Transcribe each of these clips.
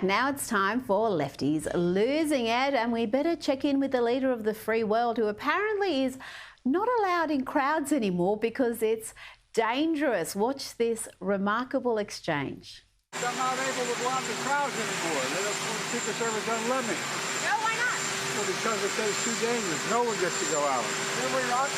Now it's time for Lefties Losing It, and we better check in with the leader of the free world, who apparently is not allowed in crowds anymore because it's dangerous. Watch this remarkable exchange. I'm not able to go out to crowds anymore. They don't, the Secret Service doesn't let me. No, why not? Well, because it says too dangerous. No one gets to go out. Remember not?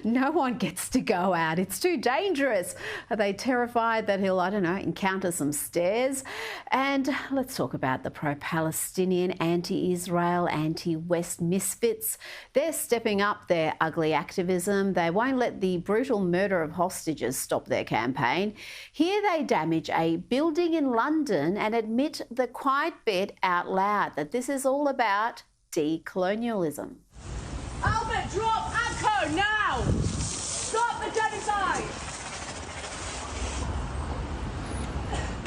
No one gets to go out. It's too dangerous. Are they terrified that he'll, I don't know, encounter some stares? And let's talk about the pro-Palestinian, anti-Israel, anti-West misfits. They're stepping up their ugly activism. They won't let the brutal murder of hostages stop their campaign. Here they damage a building in London and admit the quiet bit out loud that this is all about decolonialism. Albert, drop ACO now! Stop the genocide!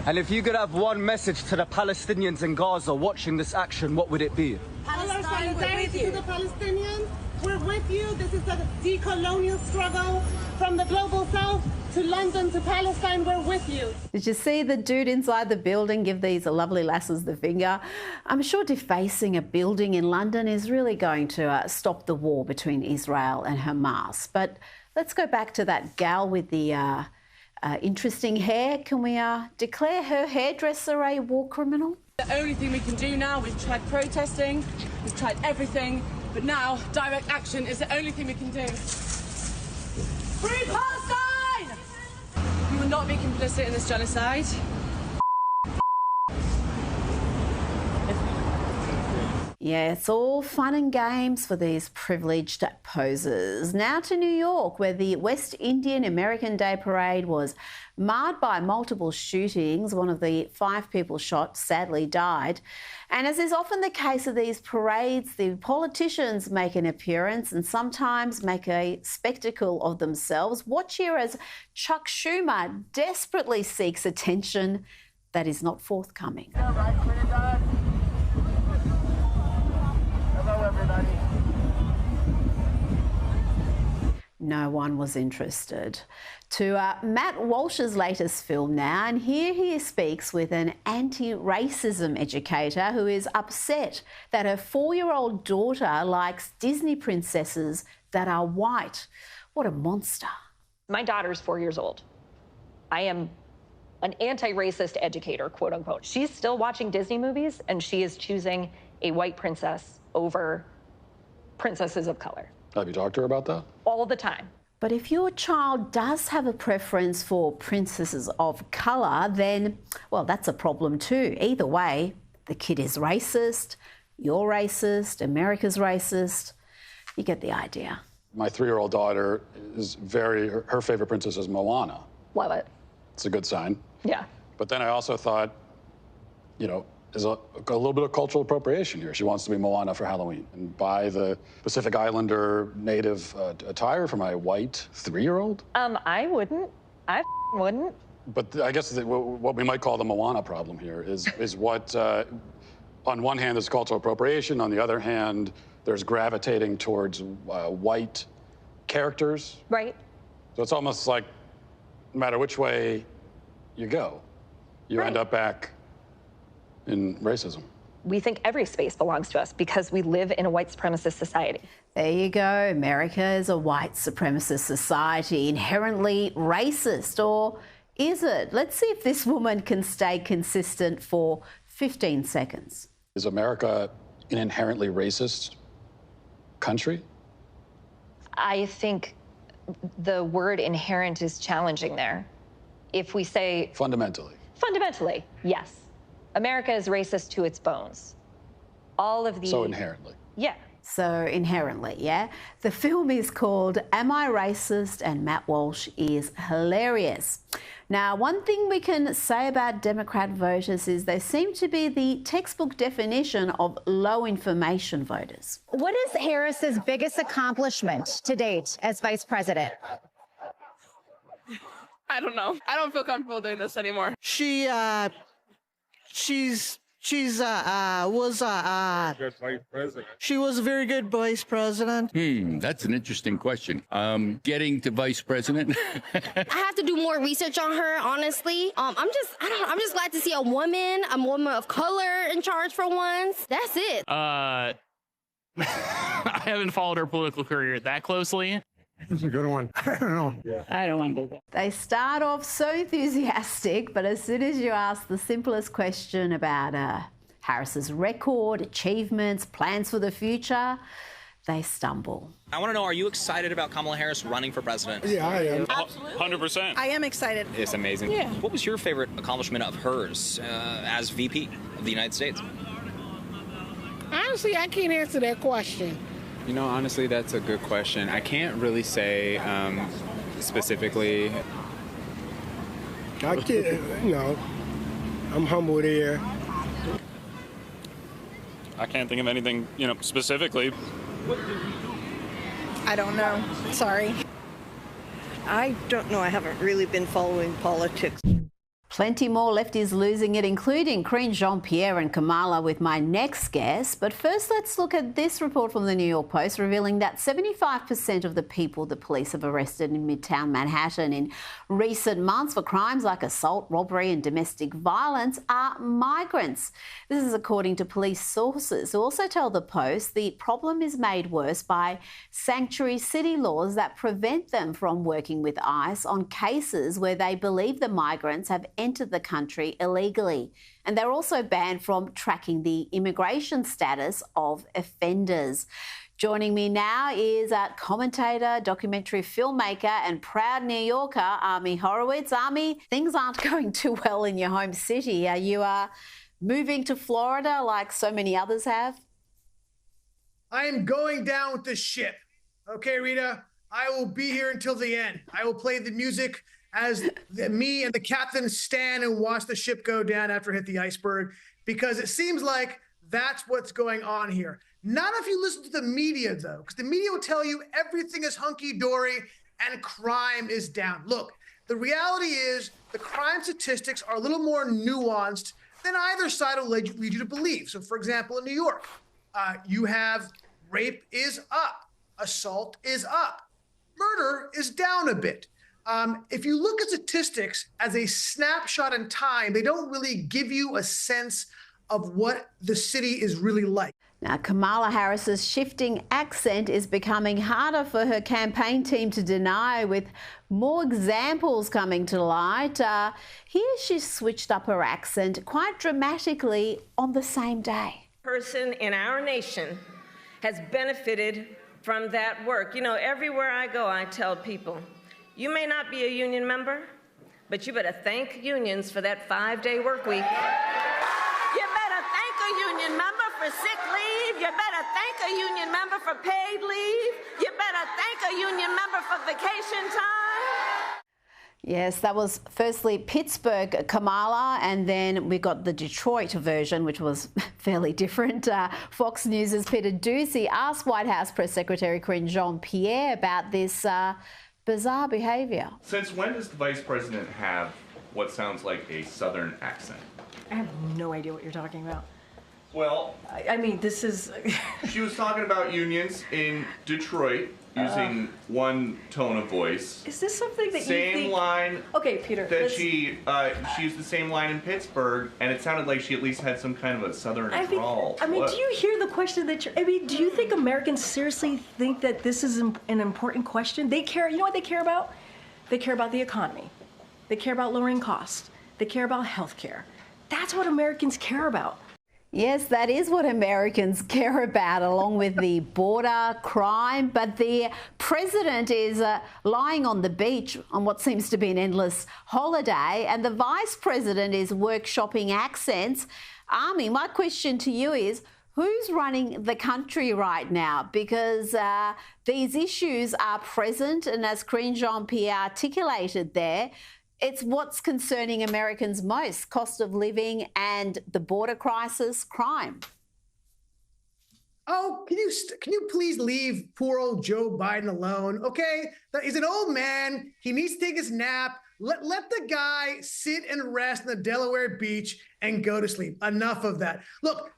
And if you could have one message to the Palestinians in Gaza watching this action, what would it be? Our solidarity to the Palestinians. We're with you. This is a decolonial struggle from the global south to London to Palestine. We're with you. Did you see the dude inside the building give these lovely lasses the finger? I'm sure defacing a building in London is really going to stop the war between Israel and Hamas. But let's go back to that gal with the interesting hair. Can we declare her hairdresser a war criminal? The only thing we can do now, we've tried protesting, we've tried everything, but now direct action is the only thing we can do. Free Palestine! We will not be complicit in this genocide. Yeah, it's all fun and games for these privileged posers. Now to New York, where the West Indian American Day Parade was marred by multiple shootings. One of the 5 people shot sadly died. And as is often the case of these parades, the politicians make an appearance and sometimes make a spectacle of themselves. Watch here as Chuck Schumer desperately seeks attention that is not forthcoming. No one was interested. To Matt Walsh's latest film now, and here he speaks with an anti-racism educator who is upset that her 4-year-old daughter likes Disney princesses that are white. What a monster. My daughter's 4 years old. I am an anti-racist educator, quote unquote. She's still watching Disney movies and she is choosing a white princess over princesses of color. Have you talked to her about that? All the time. But if your child does have a preference for princesses of colour, then, well, that's a problem too. Either way, the kid is racist, you're racist, America's racist. You get the idea. My 3-year-old daughter is her favorite princess is Moana. Love it. It's a good sign. Yeah. But then I also thought, you know, there's a little bit of cultural appropriation here. She wants to be Moana for Halloween and buy the Pacific Islander native attire for my white 3-year-old. I wouldn't. I wouldn't. But I guess what we might call the Moana problem here is what, on one hand, there's cultural appropriation. On the other hand, there's gravitating towards white characters. Right. So it's almost like no matter which way you go, you end up back in racism. We think every space belongs to us because we live in a white supremacist society. There you go. America is a white supremacist society, inherently racist, or is it? Let's see if this woman can stay consistent for 15 seconds. Is America an inherently racist country? I think the word inherent is challenging there. If we say... Fundamentally, yes. America is racist to its bones. All of the... So inherently. Yeah. So inherently, yeah? The film is called Am I Racist? And Matt Walsh is hilarious. Now, one thing we can say about Democrat voters is they seem to be the textbook definition of low information voters. What is Harris's biggest accomplishment to date as vice president? I don't know. I don't feel comfortable doing this anymore. She's She's she was a very good vice president. That's an interesting question. Getting to vice president. I have to do more research on her, honestly. I'm just glad to see a woman of color in charge for once. That's it. I haven't followed her political career that closely. That's a good one. I don't know. Yeah. I don't want to do that. They start off so enthusiastic, but as soon as you ask the simplest question about Harris's record, achievements, plans for the future, they stumble. I want to know, are you excited about Kamala Harris running for president? Yeah, I am. Absolutely. 100%. I am excited. It's amazing. Yeah. What was your favorite accomplishment of hers as VP of the United States? Honestly, I can't answer that question. You know, honestly, that's a good question. I can't really say specifically. I can't, you know, I'm humbled here. I can't think of anything, specifically. I don't know. Sorry. I don't know. I haven't really been following politics. Plenty more lefties losing it, including Karine Jean-Pierre and Kamala, with my next guest. But first, let's look at this report from the New York Post revealing that 75% of the people the police have arrested in Midtown Manhattan in recent months for crimes like assault, robbery and domestic violence are migrants. This is according to police sources, who also tell the Post the problem is made worse by sanctuary city laws that prevent them from working with ICE on cases where they believe the migrants have entered the country illegally. And they're also banned from tracking the immigration status of offenders. Joining me now is commentator, documentary filmmaker and proud New Yorker, Ami Horowitz. Ami, things aren't going too well in your home city. Are you moving to Florida like so many others have? I am going down with the ship. Okay, Rita, I will be here until the end. I will play the music as me and the captain stand and watch the ship go down after it hit the iceberg, because it seems like that's what's going on here. Not if you listen to the media, though, because the media will tell you everything is hunky-dory and crime is down. Look, the reality is the crime statistics are a little more nuanced than either side will lead you to believe. So, for example, in New York, you have rape is up, assault is up, murder is down a bit. If you look at statistics as a snapshot in time, they don't really give you a sense of what the city is really like. Now, Kamala Harris's shifting accent is becoming harder for her campaign team to deny, with more examples coming to light. Here she switched up her accent quite dramatically on the same day. Person in our nation has benefited from that work. You know, everywhere I go, I tell people, you may not be a union member, but you better thank unions for that 5-day work week. You better thank a union member for sick leave. You better thank a union member for paid leave. You better thank a union member for vacation time. Yes, that was firstly Pittsburgh Kamala, and then we got the Detroit version, which was fairly different. Fox News' Peter Doocy asked White House Press Secretary Karine Jean-Pierre about this bizarre behaviour. Since when does the Vice President have what sounds like a Southern accent? I have no idea what you're talking about. Well, I mean, this is... She was talking about unions in Detroit using one tone of voice. Is this something that you think... Same line... Okay, Peter, that she used the same line in Pittsburgh, and it sounded like she at least had some kind of a Southern drawl. I mean, do you hear the question that you're... I mean, do you think Americans seriously think that this is an important question? They care... You know what they care about? They care about the economy. They care about lowering costs. They care about health care. That's what Americans care about. Yes, that is what Americans care about, along with the border, crime. But the president is lying on the beach on what seems to be an endless holiday, and the vice president is workshopping accents. Ami, my question to you is, who's running the country right now? Because these issues are present, and as Karine Jean-Pierre articulated there, it's what's concerning Americans most: cost of living and the border crisis, crime. Oh, can you please leave poor old Joe Biden alone, okay? He's an old man. He needs to take his nap. Let the guy sit and rest on the Delaware beach and go to sleep. Enough of that. Look,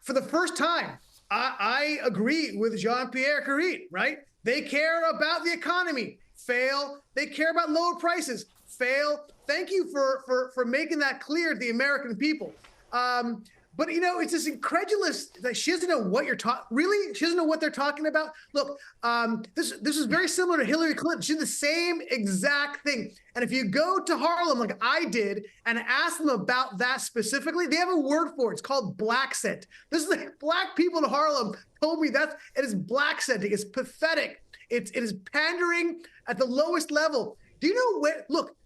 for the first time, I agree with Jean-Pierre Carré, right? They care about the economy. Fail. They care about lower prices. Fail. Thank you for making that clear to the American people. But, it's just incredulous that she doesn't know what you're talking. Really? She doesn't know what they're talking about? Look, this is very similar to Hillary Clinton. She did the same exact thing. And if you go to Harlem, like I did, and ask them about that specifically, they have a word for it. It's called black scent. This is like black people in Harlem told me it is black scenting. It's pathetic. It is pandering at the lowest level. Do you know where? Look,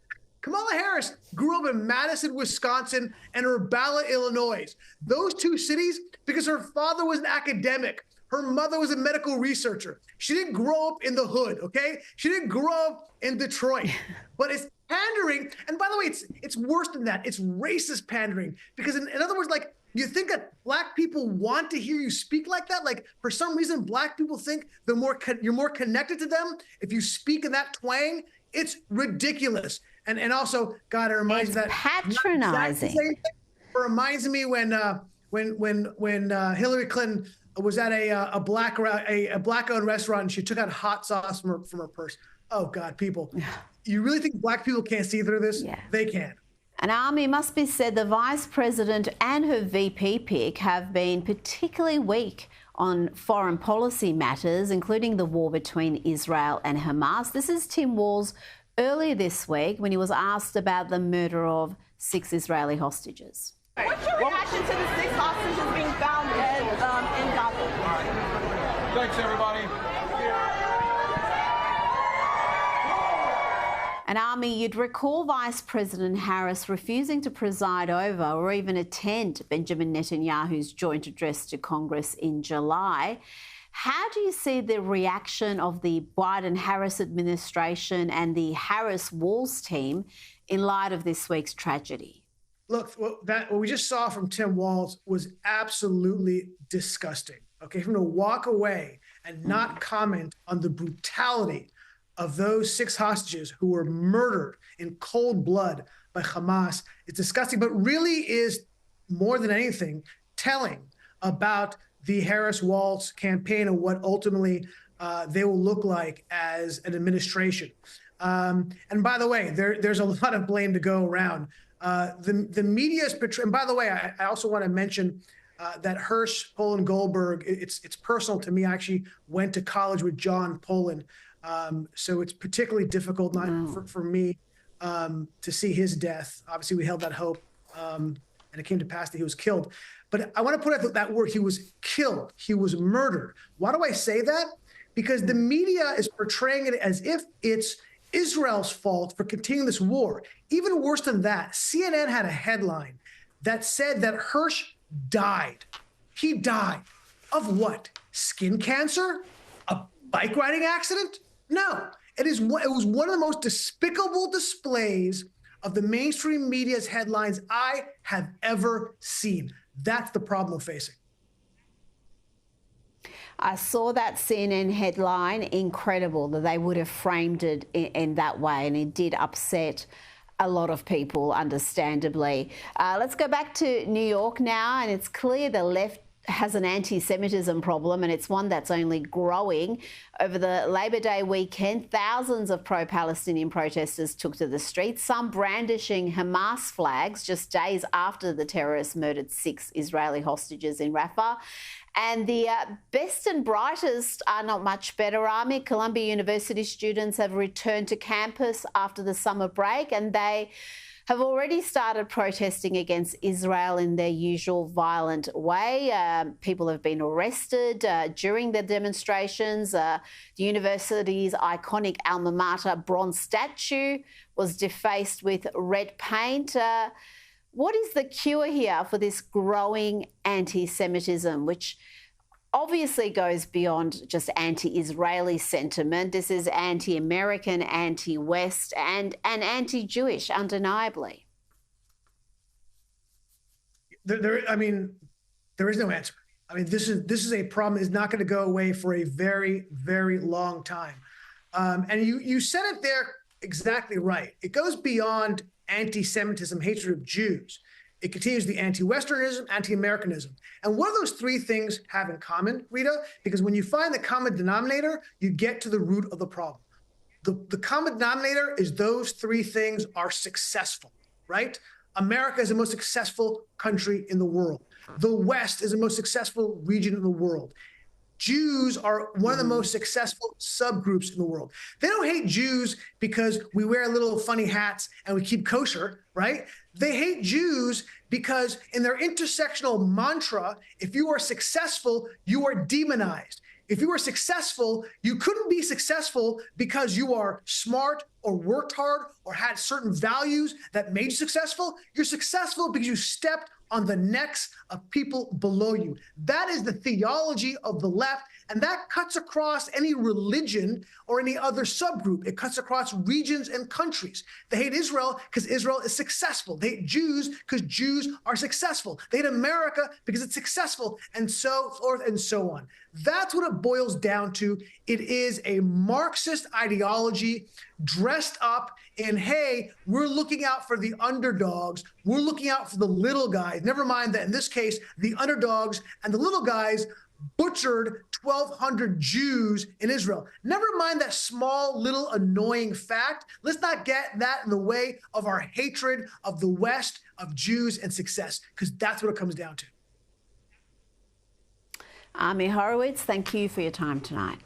Kamala Harris grew up in Madison, Wisconsin, and Urbana, Illinois. Those two cities, because her father was an academic, her mother was a medical researcher. She didn't grow up in the hood, okay? She didn't grow up in Detroit. But it's pandering, and by the way, it's worse than that. It's racist pandering, because in other words, like, you think that black people want to hear you speak like that? Like, for some reason, black people think you're more connected to them if you speak in that twang. It's ridiculous. And also, God, it reminds me that patronizing. It reminds me when Hillary Clinton was at a black-owned restaurant and she took out hot sauce from her purse. Oh God, people, you really think black people can't see through this? Yeah. They can. And Army, must be said, the Vice President and her VP pick have been particularly weak on foreign policy matters, including the war between Israel and Hamas. This is Tim Walz earlier this week when he was asked about the murder of 6 Israeli hostages. What's your reaction to the 6 hostages being found in Gaza? Thanks, everybody. And Army, you'd recall Vice President Harris refusing to preside over or even attend Benjamin Netanyahu's joint address to Congress in July. How do you see the reaction of the Biden-Harris administration and the Harris-Walz team in light of this week's tragedy? Look, what we just saw from Tim Walz was absolutely disgusting. Okay, for him to walk away and not comment on the brutality of those 6 hostages who were murdered in cold blood by Hamas, it's disgusting, but really is more than anything telling about the Harris-Walz campaign and what ultimately they will look like as an administration. And by the way, there's a lot of blame to go around. The media is portraying, and by the way, I also want to mention that Hersh Poland Goldberg, it's personal to me. I actually went to college with John Poland. So it's particularly difficult for me to see his death. Obviously, we held that hope, and it came to pass that he was killed. But I want to put out that word, he was killed. He was murdered. Why do I say that? Because the media is portraying it as if it's Israel's fault for continuing this war. Even worse than that, CNN had a headline that said that Hersh died. He died. Of what? Skin cancer? A bike riding accident? No. It was one of the most despicable displays of the mainstream media's headlines I have ever seen. That's the problem we're facing. I saw that CNN headline. Incredible that they would have framed it in that way, and it did upset a lot of people, understandably. Let's go back to New York now, and it's clear the left has an anti-Semitism problem, and it's one that's only growing. Over the Labor Day weekend, thousands of pro-Palestinian protesters took to the streets, some brandishing Hamas flags just days after the terrorists murdered 6 Israeli hostages in Rafah. And the best and brightest are not much better, Army. Columbia University students have returned to campus after the summer break, and they have already started protesting against Israel in their usual violent way. People have been arrested during the demonstrations. The university's iconic alma mater bronze statue was defaced with red paint. What is the cure here for this growing anti-Semitism, which obviously goes beyond just anti-Israeli sentiment? This is anti-American, anti-West, and anti-Jewish, undeniably. There is no answer. I mean, this is a problem that's not going to go away for a very, very long time. And you said it there exactly right. It goes beyond anti-Semitism, hatred of Jews. It continues the anti-Westernism, anti-Americanism. And what do those three things have in common, Rita? Because when you find the common denominator, you get to the root of the problem. The common denominator is those three things are successful, right? America is the most successful country in the world. The West is the most successful region in the world. Jews are one of the most successful subgroups in the world. They don't hate Jews because we wear little funny hats and we keep kosher, right? They hate Jews because in their intersectional mantra, if you are successful, you are demonized. If you are successful, you couldn't be successful because you are smart or worked hard or had certain values that made you successful. You're successful because you stepped on the necks of people below you. That is the theology of the left, and that cuts across any religion or any other subgroup. It cuts across regions and countries. They hate Israel because Israel is successful. They hate Jews because Jews are successful. They hate America because it's successful, and so forth and so on. That's what it boils down to. It is a Marxist ideology dressed up in, hey, we're looking out for the underdogs. We're looking out for the little guys. Never mind that in this case, the underdogs and the little guys butchered 1,200 Jews in Israel. Never mind that small, little, annoying fact. Let's not get that in the way of our hatred of the West, of Jews and success, because that's what it comes down to. Ami Horowitz, thank you for your time tonight.